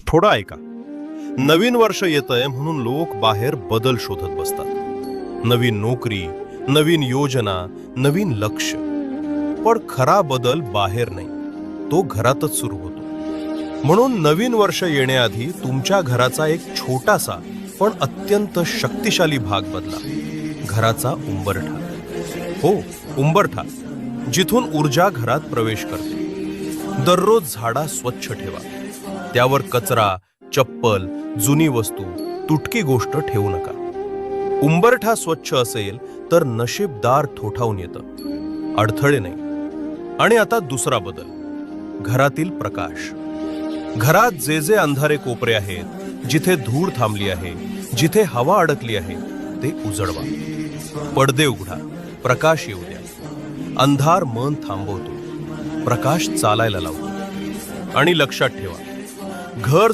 थोडं ऐका. नवीन वर्ष येतंय म्हणून लोक बाहेर बदल शोधत बसतात. नवीन नोकरी, नवीन योजना, नवीन लक्ष. पण खरा बदल बाहेर नाही, तो घरातच सुरू होतो. म्हणून नवीन वर्ष येण्याआधी तुमच्या घराचा एक छोटासा पण अत्यंत शक्तिशाली भाग बदला. घराचा उंबरठा. हो, उंबरठा, जिथून ऊर्जा घरात प्रवेश करते. दररोज झाडा स्वच्छ ठेवा. त्यावर कचरा, चप्पल, जुनी वस्तू, तुटकी गोष्ट ठेवू नका. उंबरठा स्वच्छ असेल तर नशीबदार थोठावून येतं, अडथळे नाही. आणि आता दुसरा बदल, घरातील प्रकाश. घरात जे जे अंधारे कोपरे आहेत, जिथे धूळ थांबली आहे, जिथे हवा अडकली आहे, ते उजळवा. पडदे उघडा, प्रकाश येऊ द्या. अंधार मन थांबवतो, प्रकाश चालायला लावतो. आणि लक्षात ठेवा, घर